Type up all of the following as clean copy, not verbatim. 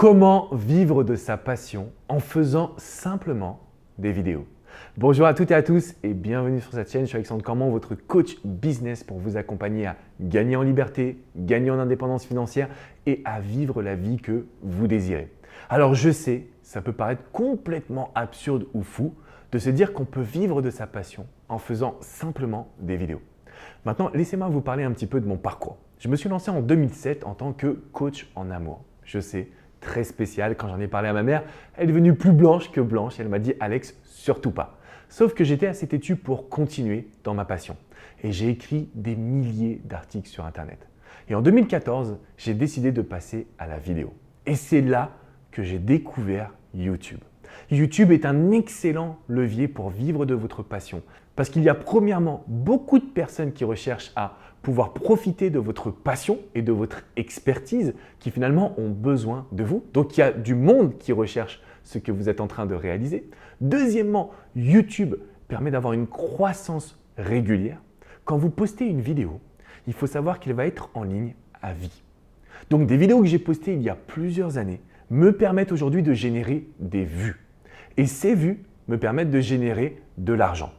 Comment vivre de sa passion en faisant simplement des vidéos? Bonjour à toutes et à tous et bienvenue sur cette chaîne. Je suis Alexandre Cormon, votre coach business pour vous accompagner à gagner en liberté, gagner en indépendance financière et à vivre la vie que vous désirez. Alors je sais, ça peut paraître complètement absurde ou fou de se dire qu'on peut vivre de sa passion en faisant simplement des vidéos. Maintenant, laissez-moi vous parler un petit peu de mon parcours. Je me suis lancé en 2007 en tant que coach en amour. Je sais, très spécial. Quand j'en ai parlé à ma mère, elle est devenue plus blanche que blanche. Elle m'a dit « Alex, surtout pas ». Sauf que j'étais assez têtu pour continuer dans ma passion. Et j'ai écrit des milliers d'articles sur Internet. Et en 2014, j'ai décidé de passer à la vidéo. Et c'est là que j'ai découvert YouTube. YouTube est un excellent levier pour vivre de votre passion. Parce qu'il y a premièrement beaucoup de personnes qui recherchent à pouvoir profiter de votre passion et de votre expertise qui finalement ont besoin de vous. Donc il y a du monde qui recherche ce que vous êtes en train de réaliser. Deuxièmement, YouTube permet d'avoir une croissance régulière. Quand vous postez une vidéo, il faut savoir qu'elle va être en ligne à vie. Donc des vidéos que j'ai postées il y a plusieurs années me permettent aujourd'hui de générer des vues. Et ces vues me permettent de générer de l'argent,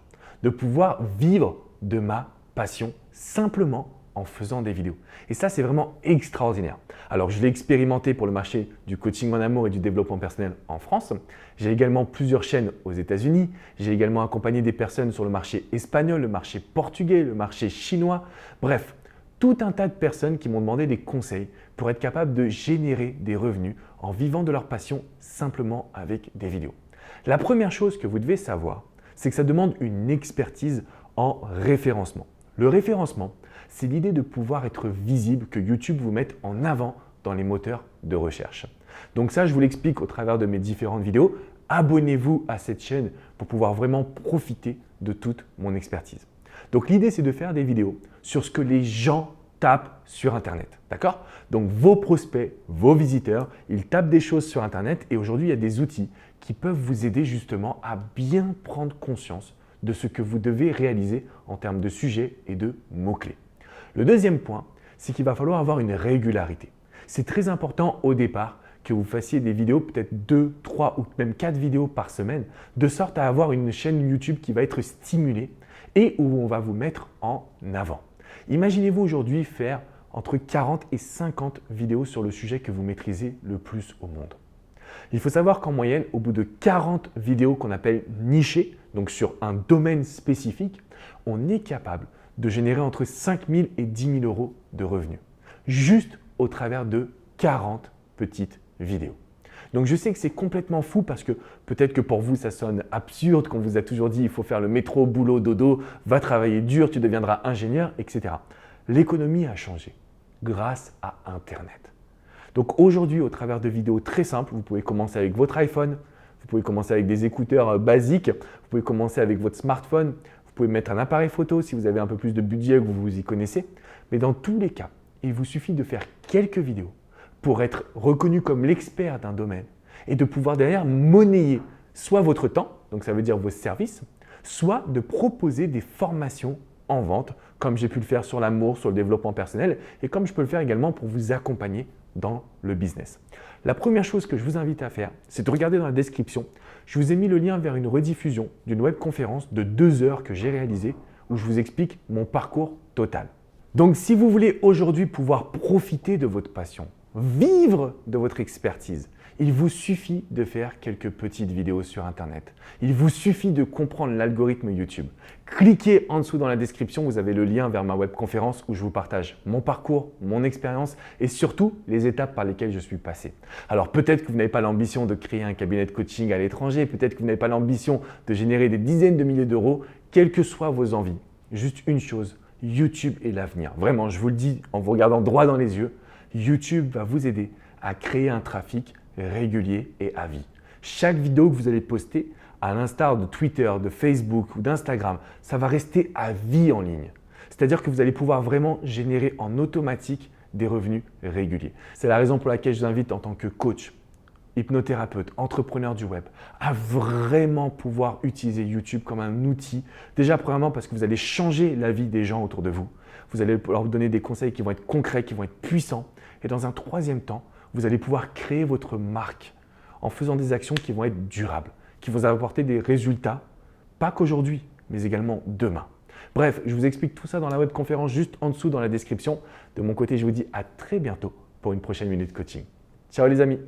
de pouvoir vivre de ma passion simplement en faisant des vidéos. Et ça, c'est vraiment extraordinaire. Alors, je l'ai expérimenté pour le marché du coaching en amour et du développement personnel en France. J'ai également plusieurs chaînes aux États-Unis. J'ai également accompagné des personnes sur le marché espagnol, le marché portugais, le marché chinois. Bref, tout un tas de personnes qui m'ont demandé des conseils pour être capable de générer des revenus en vivant de leur passion simplement avec des vidéos. La première chose que vous devez savoir, c'est que ça demande une expertise en référencement. Le référencement, c'est l'idée de pouvoir être visible, que YouTube vous mette en avant dans les moteurs de recherche. Donc ça, je vous l'explique au travers de mes différentes vidéos. Abonnez-vous à cette chaîne pour pouvoir vraiment profiter de toute mon expertise. Donc l'idée, c'est de faire des vidéos sur ce que les gens tapent sur Internet. D'accord? Donc vos prospects, vos visiteurs, ils tapent des choses sur Internet et aujourd'hui, il y a des outils qui peuvent vous aider justement à bien prendre conscience de ce que vous devez réaliser en termes de sujets et de mots-clés. Le deuxième point, c'est qu'il va falloir avoir une régularité. C'est très important au départ que vous fassiez des vidéos, peut-être 2, 3 ou même 4 vidéos par semaine, de sorte à avoir une chaîne YouTube qui va être stimulée et où on va vous mettre en avant. Imaginez-vous aujourd'hui faire entre 40 et 50 vidéos sur le sujet que vous maîtrisez le plus au monde. Il faut savoir qu'en moyenne, au bout de 40 vidéos qu'on appelle nichées, donc sur un domaine spécifique, on est capable de générer entre 5 000 et 10 000 euros de revenus, juste au travers de 40 petites vidéos. Donc je sais que c'est complètement fou parce que peut-être que pour vous ça sonne absurde qu'on vous a toujours dit il faut faire le métro, boulot, dodo, va travailler dur, tu deviendras ingénieur, etc. L'économie a changé grâce à Internet. Donc aujourd'hui, au travers de vidéos très simples, vous pouvez commencer avec votre iPhone, vous pouvez commencer avec des écouteurs basiques, vous pouvez commencer avec votre smartphone, vous pouvez mettre un appareil photo si vous avez un peu plus de budget que vous vous y connaissez. Mais dans tous les cas, il vous suffit de faire quelques vidéos pour être reconnu comme l'expert d'un domaine et de pouvoir derrière monnayer soit votre temps, donc ça veut dire vos services, soit de proposer des formations en vente, comme j'ai pu le faire sur l'amour, sur le développement personnel et comme je peux le faire également pour vous accompagner dans le business. La première chose que je vous invite à faire, c'est de regarder dans la description. Je vous ai mis le lien vers une rediffusion d'une webconférence de 2 heures que j'ai réalisée où je vous explique mon parcours total. Donc, si vous voulez aujourd'hui pouvoir profiter de votre passion, vivre de votre expertise, il vous suffit de faire quelques petites vidéos sur Internet. Il vous suffit de comprendre l'algorithme YouTube. Cliquez en dessous dans la description, vous avez le lien vers ma webconférence où je vous partage mon parcours, mon expérience et surtout les étapes par lesquelles je suis passé. Alors peut-être que vous n'avez pas l'ambition de créer un cabinet de coaching à l'étranger, peut-être que vous n'avez pas l'ambition de générer des dizaines de milliers d'euros, quelles que soient vos envies. Juste une chose, YouTube est l'avenir. Vraiment, je vous le dis en vous regardant droit dans les yeux, YouTube va vous aider à créer un trafic régulier et à vie. Chaque vidéo que vous allez poster, à l'instar de Twitter, de Facebook ou d'Instagram, ça va rester à vie en ligne. C'est-à-dire que vous allez pouvoir vraiment générer en automatique des revenus réguliers. C'est la raison pour laquelle je vous invite en tant que coach, hypnothérapeute, entrepreneur du web, à vraiment pouvoir utiliser YouTube comme un outil. Déjà, premièrement, parce que vous allez changer la vie des gens autour de vous. Vous allez leur donner des conseils qui vont être concrets, qui vont être puissants. Et dans un troisième temps, vous allez pouvoir créer votre marque en faisant des actions qui vont être durables, qui vont apporter des résultats, pas qu'aujourd'hui, mais également demain. Bref, je vous explique tout ça dans la webconférence juste en dessous dans la description. De mon côté, je vous dis à très bientôt pour une prochaine minute coaching. Ciao les amis!